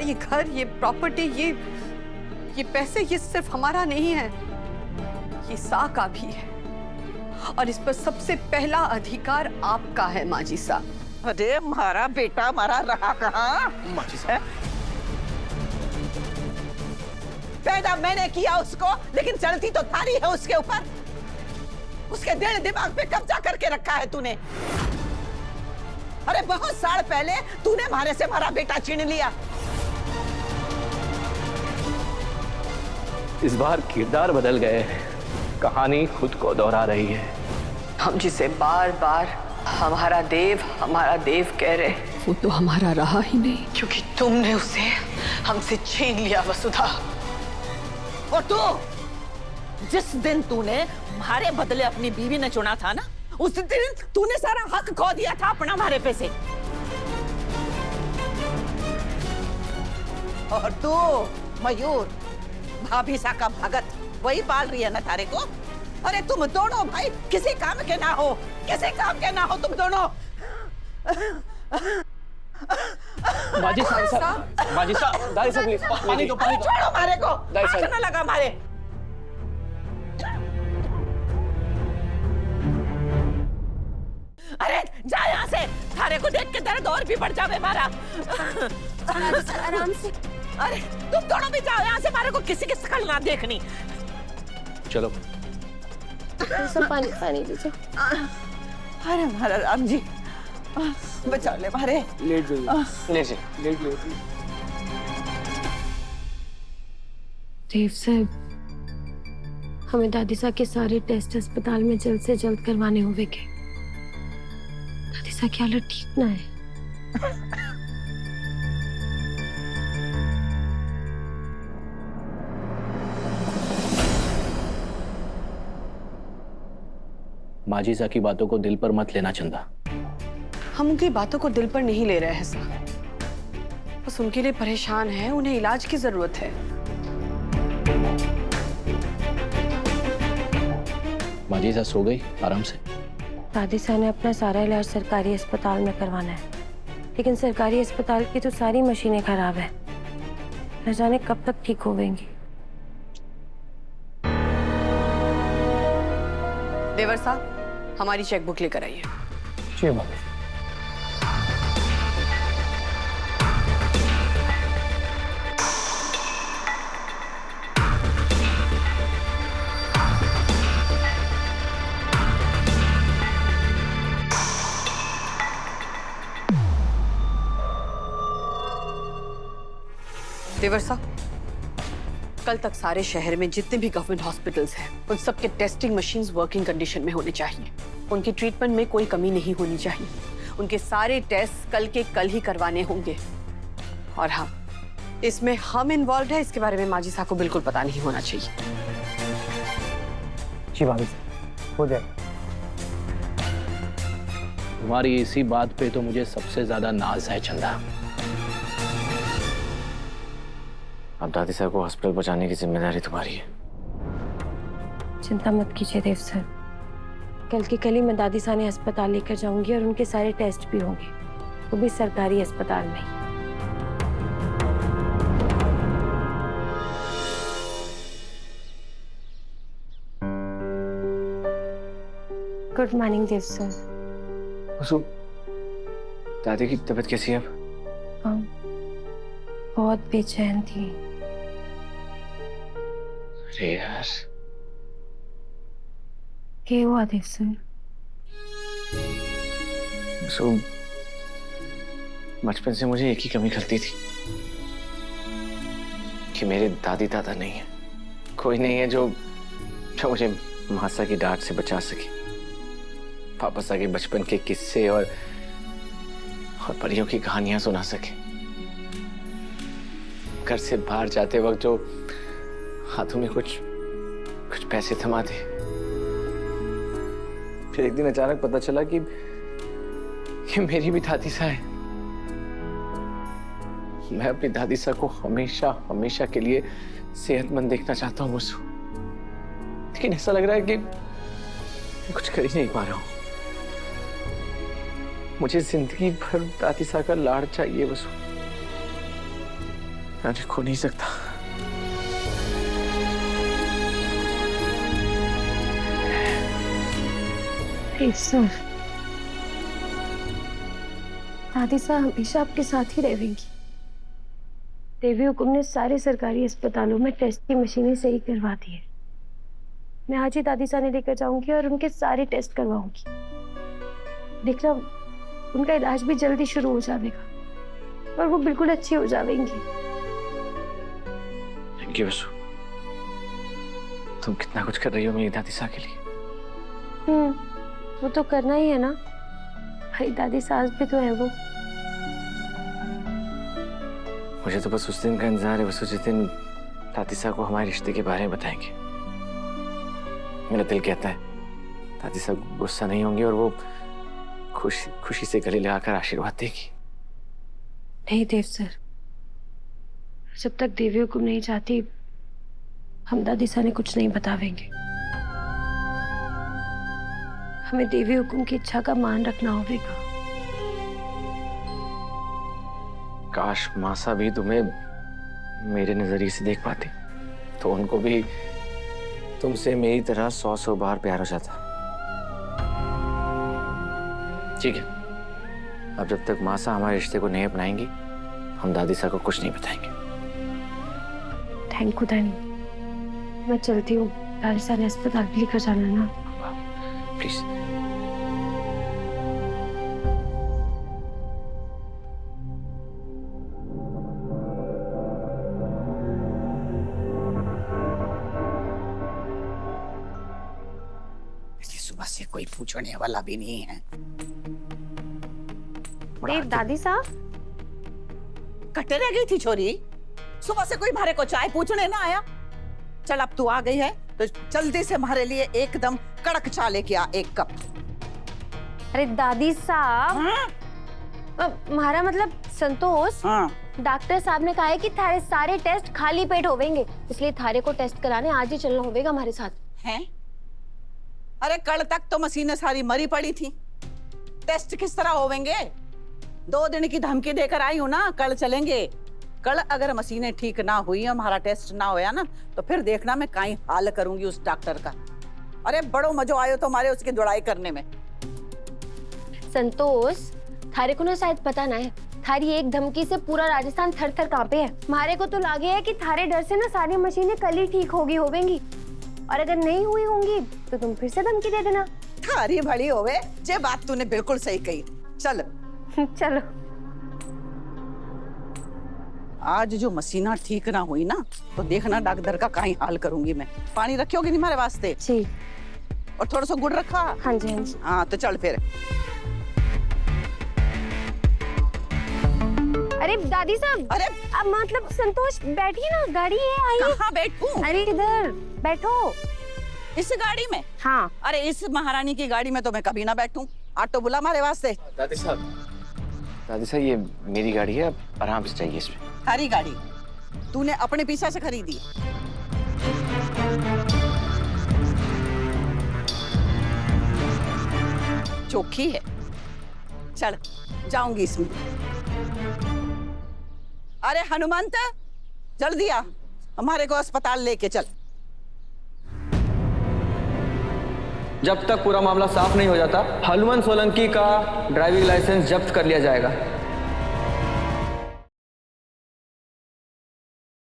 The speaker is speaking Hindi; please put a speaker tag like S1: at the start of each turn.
S1: ये घर, ये प्रॉपर्टी, ये पैसे, ये सिर्फ हमारा नहीं है, ये सा का भी है। और इस पर सबसे पहला अधिकार आपका है माजी साहब।
S2: अरे हमारा बेटा हमारा रहा कहाँ?
S3: माजी साहब,
S2: पैदा मैंने किया उसको, लेकिन चलती तो थारी है उसके ऊपर। उसके दिल दिमाग पे कब्जा करके रखा है तूने। अरे बहुत साल पहले तूने हमारे से हमारा बेटा छीन लिया।
S3: इस बार किरदार बदल गए, कहानी खुद को दोहरा रही है।
S1: हम जिसे बार बार हमारा देव कह रहे, वो तो हमारा रहा ही नहीं, क्योंकि तुमने उसे हमसे छीन लिया वसुधा।
S2: और तू, जिस दिन तूने हमारे बदले अपनी बीवी ने चुना था ना, उस दिन तूने सारा हक खो दिया था अपना हमारे पे से। और तू मयूर, भाभी सा का भगत, वही पाल रही है ना तारे को। अरे तुम दोनों भाई किसी काम के ना हो, किसी काम के ना हो तुम दोनों।
S3: माजी साहब, माजी साहब, दादी साहब प्लीज पानी दो, पानी दो।
S2: छोड़ो मारे को,
S3: दादी साहब,
S2: हाथ ना लगा मारे। अरे जा यहाँ से, थारे को देख के दर्द और भी बढ़ जावे हमारा।
S4: आराम से।
S2: अरे तुम दोनों भी जाओ यहाँ से, हमारे को किसी की शक्ल ना देखनी।
S3: चलो
S4: सब पानी पानी दीजिए।
S2: अरे हमारा राम जी, बचा ले मारे।
S3: लेट जाइए, लेट
S4: देव साहब, हमें दादी साहब के सारे टेस्ट अस्पताल में जल्द से जल्द करवाने होंगे के। दादी साहब की हालत ठीक ना है।
S3: माजी साहब की बातों को दिल पर मत लेना चंदा।
S1: हम उनकी बातों को दिल पर नहीं ले रहे हैं साहब, बस उनके लिए परेशान हैं, उन्हें इलाज की जरूरत है।
S3: माजी साहब सो गई आराम से?
S4: दादी साहब ने अपना सारा इलाज सरकारी अस्पताल में करवाना है, लेकिन सरकारी अस्पताल की तो सारी मशीनें खराब है, न जाने कब तक ठीक होंगी।
S1: देवर साहब, हमारी चेकबुक लेकर आइए।
S3: जी मामी।
S1: देवर साहब, कल तक सारे शहर में जितने भी गवर्नमेंट हॉस्पिटल्स हैं, उन सबके टेस्टिंग मशीन्स वर्किंग कंडीशन में होने चाहिए। उनकी ट्रीटमेंट में कोई कमी नहीं होनी चाहिए। उनके सारे टेस्ट कल के कल ही करवाने होंगे। और हाँ, इसमें हम इन्वॉल्व है, इसके बारे में माजी साहब को बिल्कुल पता नहीं होना चाहिए।
S3: जी भाभी, हो जाएगा। तुम्हारी इसी बात पे तो मुझे सबसे ज्यादा नाज है चंदा।
S5: अब दादी साहब को हॉस्पिटल पहुंचाने की जिम्मेदारी तुम्हारी है।
S4: चिंता मत कीजिए देव सर, कल के कल ही मैं दादी साहब ने अस्पताल लेकर जाऊंगी और उनके सारे टेस्ट भी होंगे, वो भी सरकारी अस्पताल में ही। गुड मॉर्निंग देव सर।
S5: दादी की तबीयत कैसी है अब?
S4: हाँ, बहुत बेचैन थी।
S5: अरे यार,
S4: क्या हुआ देव सर?
S5: बचपन से मुझे एक ही कमी खलती थी कि मेरे दादी दादा नहीं है, कोई नहीं है जो मुझे मासा की डांट से बचा सके, वापस आके बचपन के किस्से और परियों की कहानियां सुना सके। घर से बाहर जाते वक्त जो हाथों में कुछ पैसे थमा थे। फिर एक दिन अचानक पता चला कि मेरी भी दादी सा है। मैं अपनी दादी सा को हमेशा हमेशा के लिए सेहतमंद देखना चाहता हूँ उसको, लेकिन ऐसा लग रहा है कि मैं कुछ कर ही नहीं पा रहा हूँ। मुझे जिंदगी भर दादी सा का लाड़ चाहिए उसको। रानी खो नहीं सकता।
S4: सर, दादी साहब हमेशा आपके साथ ही रहेंगी। देवी हुकुम ने सारे सरकारी अस्पतालों में टेस्ट की मशीनें सही करवा दी है। मैं आज ही दादी साहब ने लेकर जाऊंगी और उनके सारे टेस्ट करवाऊंगी। देखना, उनका इलाज भी जल्दी शुरू हो जाएगा और वो बिल्कुल अच्छी हो जाएंगी।
S5: थैंक यू वसु, तुम कितना कुछ कर रही हो मेरी दादी साहब के लिए।
S4: वो तो करना ही है ना, भाई दादी सास भी तो है वो।
S5: मुझे तो बस उस दिन का इंतजार है वसु, जिस दिन दादी साहब को हमारे रिश्ते के बारे में बताएंगे। मेरा दिल कहता है दादी साहब गुस्सा नहीं होंगी और वो खुशी से गले लगाकर आशीर्वाद देगी।
S4: नहीं देव सर, जब तक देवी हुकुम नहीं चाहती हम दादी साहब ने कुछ नहीं बतावेंगे। हमें देवी हुकुम की इच्छा का मान रखना होगा।
S5: काश मासा भी तुम्हें मेरे नजरिए से देख पाती तो उनको भी तुमसे मेरी तरह 100 बार प्यार हो जाता। ठीक है, अब जब तक मासा हमारे रिश्ते को नहीं अपनाएंगी हम दादी साहब को कुछ नहीं बताएंगे।
S4: Thank you. मैं चलती हूँ, दादी साहब ने अस्पताल भी लेकर जाना ना।
S5: प्लीज।
S2: सुबह से कोई पूछने वाला भी नहीं है।
S4: देव दादी साहब
S2: कटे रह गई थी छोरी, सुबह से कोई हमारे को चाय पूछने ना आया। चल अब तू आ गई है तो जल्दी से हमारे लिए एकदम कड़क चाय लेके आ, 1 कप।
S4: अरे दादी साहब, हमारा मतलब संतोष, डॉक्टर साहब ने कहा है कि थारे सारे टेस्ट खाली पेट होवेंगे, इसलिए थारे को टेस्ट कराने आज ही चलना होगा हमारे साथ।
S2: हैं? अरे कल तक तो मशीनें सारी मरी पड़ी थी, टेस्ट किस तरह होवेंगे? 2 दिन की धमकी देकर आई हूं ना, कल चलेंगे। कल अगर मशीनें ठीक ना हुई, हमारा टेस्ट ना होया ना, तो फिर देखना मैं काई हाल करूंगी उस डॉक्टर का। अरे बड़ो मजो आयो तो हमारे उसकी दुड़ाई करने में।
S4: संतोष, थारे को ना शायद पता ना है, थारी एक धमकी से पूरा राजस्थान थर थर कांपे है। हमारे को तो लागे है कि थारे डर से ना सारी मशीनें कल ही ठीक होवेंगी, और अगर नहीं हुई होंगी तो तुम फिर से धमकी दे देना।
S2: थारी भली होवे, जे बात तूने बिल्कुल सही कही। चल
S4: चलो।
S2: आज जो मशीना ठीक ना हुई ना, तो देखना डॉक्टर का काई हाल करूंगी मैं। पानी रखोगे नहीं हमारे वास्ते?
S4: जी।
S2: और थोड़ा सा गुड़ रखा?
S4: हाँ जी, हाँ जी।
S2: हाँ तो चल फिर।
S4: अरे दादी साहब,
S2: अरे
S4: अब मतलब संतोष बैठिए ना, गाड़ी है, आइए।
S2: कहाँ बैठूं?
S4: अरे इधर बैठो।
S2: इस गाड़ी में?
S4: हाँ।
S2: अरे इस महारानी की गाड़ी में तो मैं कभी ना बैठूं। ऑटो बुला हमारे वास्ते।
S5: दादी साहब ये मेरी गाड़ी है, आप आराम से चाहिए इसमें।
S2: हरी गाड़ी तूने अपने पीछे से खरीदी? चोखी है, चल जाऊंगी इसमें। अरे हनुमंत, जल्दी आ, हमारे को अस्पताल लेके चल।
S3: जब तक पूरा मामला साफ नहीं हो जाता हनुमंत सोलंकी का ड्राइविंग लाइसेंस जब्त कर लिया जाएगा।